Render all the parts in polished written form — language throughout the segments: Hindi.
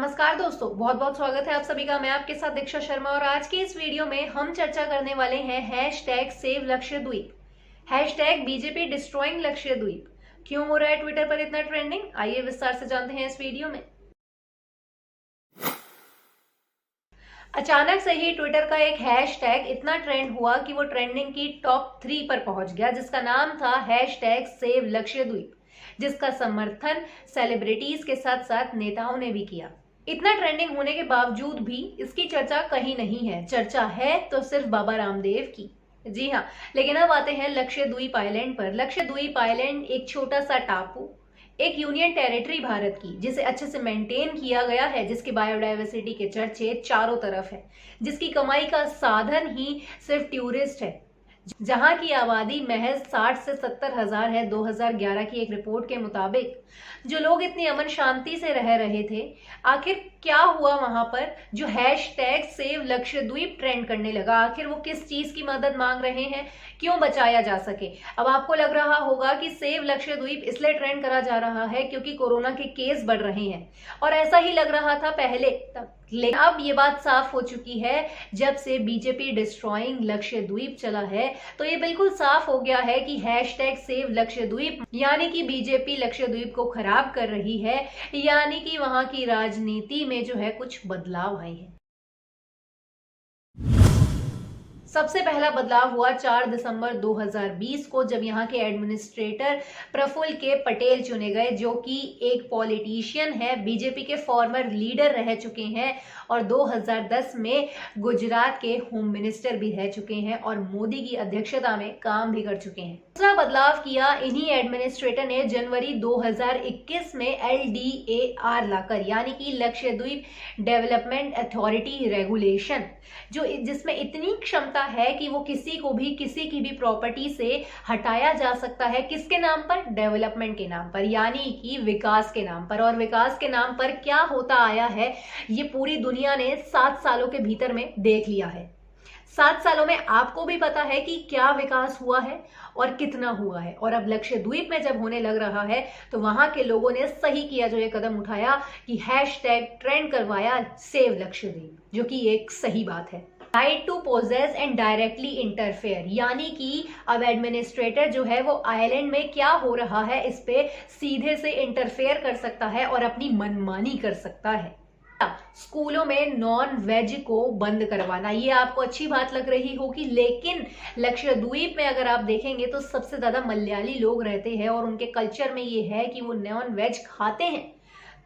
नमस्कार दोस्तों, बहुत बहुत स्वागत है आप सभी का। मैं आपके साथ दीक्षा शर्मा और आज की इस वीडियो में हम चर्चा करने वाले हैं hashtag save Lakshadweep, hashtag BJP destroying Lakshadweep. क्यों हो रहा है ट्विटर पर इतना ट्रेंडिंग, आइए विस्तार से जानते हैं इस वीडियो में। अचानक से ही ट्विटर का एक हैशटैग इतना ट्रेंड हुआ कि वो ट्रेंडिंग की टॉप 3 पर पहुंच गया, जिसका नाम था हैशटैग सेव लक्षद्वीप, जिसका समर्थन सेलिब्रिटीज के साथ साथ नेताओं ने भी किया। इतना ट्रेंडिंग होने के बावजूद भी इसकी चर्चा कहीं नहीं है। चर्चा है तो सिर्फ बाबा रामदेव की। जी हाँ, लेकिन अब आते हैं लक्षद्वीप आइलैंड पर। लक्षद्वीप आइलैंड एक छोटा सा टापू, एक यूनियन टेरिटरी भारत की, जिसे अच्छे से मेंटेन किया गया है, जिसकी बायोडायवर्सिटी के चर्चे चारों तरफ है, जिसकी कमाई का साधन ही सिर्फ टूरिस्ट है, जहां की आबादी महज 60 से 70 हजार है 2011 की एक रिपोर्ट के मुताबिक। जो लोग इतनी अमन शांति से रह रहे थे, आखिर क्या हुआ वहां पर जो हैशटैग सेव लक्षद्वीप ट्रेंड करने लगा? आखिर वो किस चीज की मदद मांग रहे हैं, क्यों बचाया जा सके? अब आपको लग रहा होगा कि सेव लक्षद्वीप इसलिए ट्रेंड करा जा रहा है क्योंकि कोरोना के केस बढ़ रहे हैं, और ऐसा ही लग रहा था पहले तब, लेकिन अब ये बात साफ हो चुकी है जब से बीजेपी डिस्ट्रॉइंग लक्षद्वीप चला है, तो ये बिल्कुल साफ हो गया है कि हैशटैग सेव लक्षद्वीप यानी कि बीजेपी लक्षद्वीप को खराब कर रही है, यानी कि वहां की राजनीति में जो है कुछ बदलाव आए हैं। सबसे पहला बदलाव हुआ 4 दिसंबर 2020 को, जब यहाँ के एडमिनिस्ट्रेटर प्रफुल्ल के पटेल चुने गए, जो कि एक पॉलिटिशियन है, बीजेपी के फॉर्मर लीडर रह चुके हैं और 2010 में गुजरात के होम मिनिस्टर भी रह चुके हैं और मोदी की अध्यक्षता में काम भी कर चुके हैं। दूसरा बदलाव किया इन्हीं एडमिनिस्ट्रेटर ने जनवरी 2021 में LDAR लाकर, यानी कि लक्षद्वीप डेवलपमेंट अथॉरिटी रेगुलेशन, जो जिसमें इतनी क्षमता है कि वो किसी को भी किसी की भी प्रॉपर्टी से हटाया जा सकता है। किसके नाम पर? डेवलपमेंट के नाम पर, यानी कि विकास के नाम पर। और विकास के नाम पर क्या होता आया है ये पूरी दुनिया ने 7 सालों के भीतर में देख लिया है। 7 सालों में आपको भी पता है कि क्या विकास हुआ है और कितना हुआ है। और अब लक्षद्वीप में जब होने लग रहा है तो वहां के लोगों ने सही किया जो ये कदम उठाया कि हैशटैग ट्रेंड करवाया सेव लक्षद्वीप, जो कि एक सही बात है। Right to possess and directly interfere, यानी कि अब एडमिनिस्ट्रेटर जो है वो आइलैंड में क्या हो रहा है इस पे सीधे से इंटरफेयर कर सकता है और अपनी मनमानी कर सकता है। स्कूलों में नॉन वेज को बंद करवाना, ये आपको अच्छी बात लग रही होगी, लेकिन लक्षद्वीप में अगर आप देखेंगे तो सबसे ज्यादा मलयाली लोग रहते हैं और उनके कल्चर में ये है कि वो नॉन वेज खाते हैं।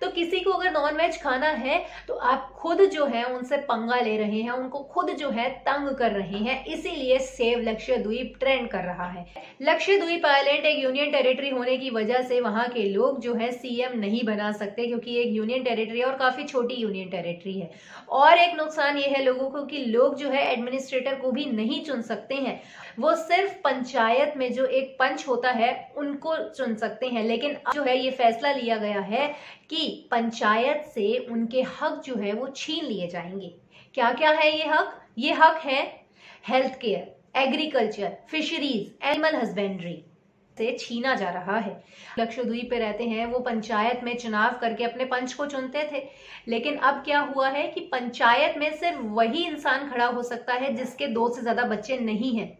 तो किसी को अगर नॉन वेज खाना है तो आप खुद जो है उनसे पंगा ले रहे हैं, उनको खुद जो है तंग कर रहे हैं, इसीलिए सेव लक्षद्वीप ट्रेंड कर रहा है। लक्षद्वीप आइलैंड एक यूनियन टेरिटरी होने की वजह से वहां के लोग जो है CM नहीं बना सकते, क्योंकि एक यूनियन टेरिटरी और काफी छोटी यूनियन टेरिटरी है। और एक नुकसान ये है लोगों को कि लोग जो है एडमिनिस्ट्रेटर को भी नहीं चुन सकते हैं, वो सिर्फ पंचायत में जो एक पंच होता है उनको चुन सकते हैं। लेकिन जो है ये फैसला लिया गया है कि पंचायत से उनके हक जो है वो छीन लिए जाएंगे। क्या क्या है ये हक? ये हक है health care, agriculture, fisheries, animal husbandry से छीना जा रहा है। लक्षद्वीप पे रहते हैं, वो पंचायत में चुनाव करके अपने पंच को चुनते थे, लेकिन अब क्या हुआ है कि पंचायत में सिर्फ वही इंसान खड़ा हो सकता है जिसके 2 से ज्यादा बच्चे नहीं हैं।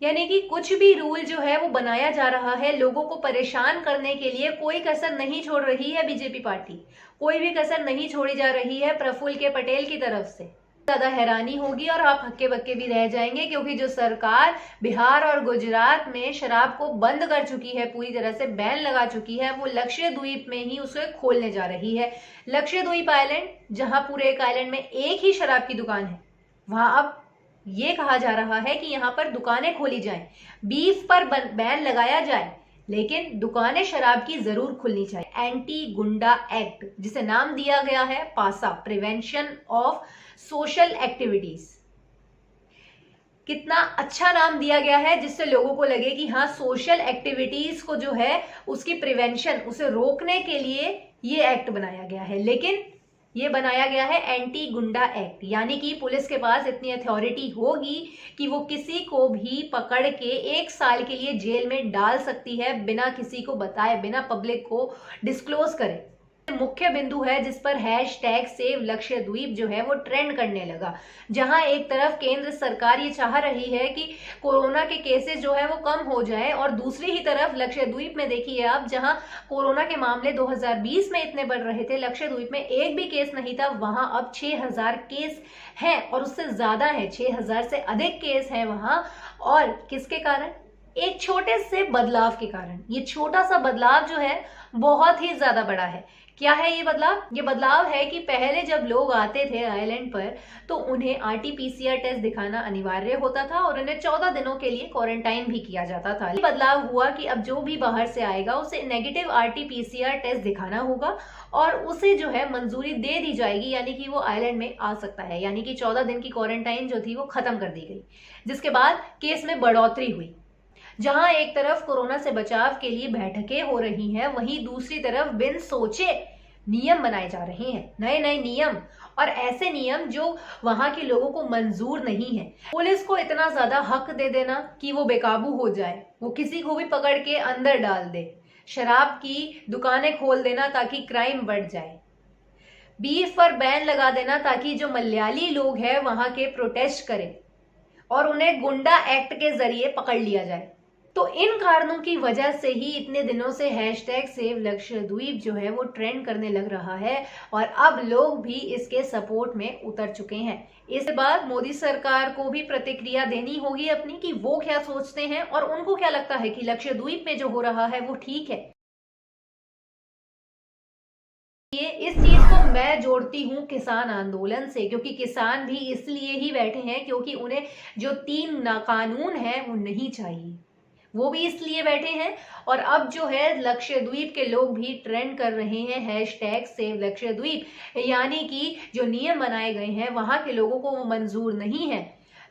यानी कि कुछ भी रूल जो है वो बनाया जा रहा है लोगों को परेशान करने के लिए। कोई कसर नहीं छोड़ रही है बीजेपी पार्टी, कोई भी कसर नहीं छोड़ी जा रही है प्रफुल्ल के पटेल की तरफ से। ज्यादा हैरानी होगी और आप हक्के बक्के भी रह जाएंगे, क्योंकि जो सरकार बिहार और गुजरात में शराब को बंद कर चुकी है, पूरी तरह से बैन लगा चुकी है, वो लक्षद्वीप में ही उसे खोलने जा रही है। लक्षद्वीप आइलैंड, जहां पूरे एक आइलैंड में एक ही शराब की दुकान है, वहां अब ये कहा जा रहा है कि यहाँ पर दुकानें खोली जाएं, बीफ पर बैन लगाया जाए, लेकिन दुकानें शराब की जरूर खुलनी चाहिए। एंटी गुंडा एक्ट, जिसे नाम दिया गया है पासा, प्रिवेंशन ऑफ सोशल एक्टिविटीज। कितना अच्छा नाम दिया गया है, जिससे लोगों को लगे कि हाँ, सोशल एक्टिविटीज को जो है उसकी प्रिवेंशन, उसे रोकने के लिए ये एक्ट बनाया गया है। लेकिन ये बनाया गया है एंटी गुंडा एक्ट, यानी कि पुलिस के पास इतनी अथॉरिटी होगी कि वो किसी को भी पकड़ के 1 साल के लिए जेल में डाल सकती है, बिना किसी को बताए, बिना पब्लिक को डिस्क्लोज करे। मुख्य बिंदु है जिस पर हैशटैग सेव लक्षद्वीप जो है वो ट्रेंड करने लगा। जहां एक तरफ केंद्र सरकार ये चाह रही है कि कोरोना के केसेस जो है वो कम हो जाए, और दूसरी ही तरफ लक्षद्वीप में देखिए आप, जहां कोरोना के मामले 2020 में इतने बढ़ रहे थे, लक्षद्वीप में एक भी केस नहीं था, वहां अब 6000 केस हैं और उससे ज्यादा है, 6000 से अधिक केस हैं वहां। और किसके कारण? एक छोटे से बदलाव के कारण। ये छोटा सा बदलाव जो है बहुत ही ज्यादा बड़ा है। क्या है ये बदलाव? ये बदलाव है कि पहले जब लोग आते थे आइलैंड पर तो उन्हें आरटीपीसीआर टेस्ट दिखाना अनिवार्य होता था और उन्हें 14 दिनों के लिए क्वारंटाइन भी किया जाता था। ये बदलाव हुआ कि अब जो भी बाहर से आएगा उसे नेगेटिव आरटीपीसीआर टेस्ट दिखाना होगा और उसे जो है मंजूरी दे दी जाएगी, यानी कि वो आइलैंड में आ सकता है। यानी कि 14 दिन की क्वारंटाइन जो थी वो खत्म कर दी गई, जिसके बाद केस में बढ़ोतरी हुई। जहां एक तरफ कोरोना से बचाव के लिए बैठकें हो रही हैं, वहीं दूसरी तरफ बिन सोचे नियम बनाए जा रहे हैं, नए नए नियम, और ऐसे नियम जो वहां के लोगों को मंजूर नहीं है। पुलिस को इतना ज्यादा हक दे देना कि वो बेकाबू हो जाए, वो किसी को भी पकड़ के अंदर डाल दे, शराब की दुकानें खोल देना ताकि क्राइम बढ़ जाए, बीफ पर बैन लगा देना ताकि जो मलयाली लोग हैं वहां के प्रोटेस्ट करें और उन्हें गुंडा एक्ट के जरिए पकड़ लिया जाए। तो इन कारणों की वजह से ही इतने दिनों से हैशटैग सेव लक्षद्वीप जो है वो ट्रेंड करने लग रहा है और अब लोग भी इसके सपोर्ट में उतर चुके हैं। इस बाद मोदी सरकार को भी प्रतिक्रिया देनी होगी अपनी कि वो क्या सोचते हैं और उनको क्या लगता है कि लक्षद्वीप में जो हो रहा है वो ठीक है। ये इस चीज को मैं जोड़ती हूँ किसान आंदोलन से, क्योंकि किसान भी इसलिए ही बैठे हैं क्योंकि उन्हें जो 3 कानून है वो नहीं चाहिए, वो भी इसलिए बैठे हैं। और अब जो है लक्षद्वीप के लोग भी ट्रेंड कर रहे हैं हैशटैग सेव लक्षद्वीप, यानी कि जो नियम बनाए गए हैं वहां के लोगों को वो मंजूर नहीं है।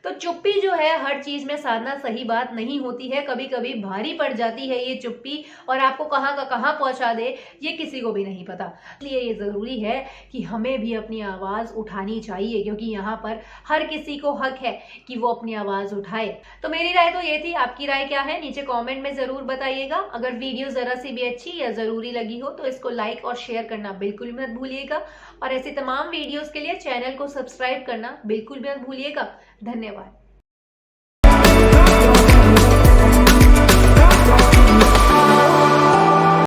तो चुप्पी जो है हर चीज में साधना सही बात नहीं होती है, कभी कभी भारी पड़ जाती है ये चुप्पी और आपको कहाँ का कहाँ पहुंचा दे ये किसी को भी नहीं पता। इसलिए ये जरूरी है कि हमें भी अपनी आवाज उठानी चाहिए, क्योंकि यहाँ पर हर किसी को हक है कि वो अपनी आवाज उठाए। तो मेरी राय तो ये थी, आपकी राय क्या है नीचे कॉमेंट में जरूर बताइएगा। अगर वीडियो जरा सी भी अच्छी या जरूरी लगी हो तो इसको लाइक और शेयर करना बिल्कुल मत भूलिएगा, और ऐसे तमाम वीडियोस के लिए चैनल को सब्सक्राइब करना बिल्कुल भी मत भूलिएगा। धन्यवाद।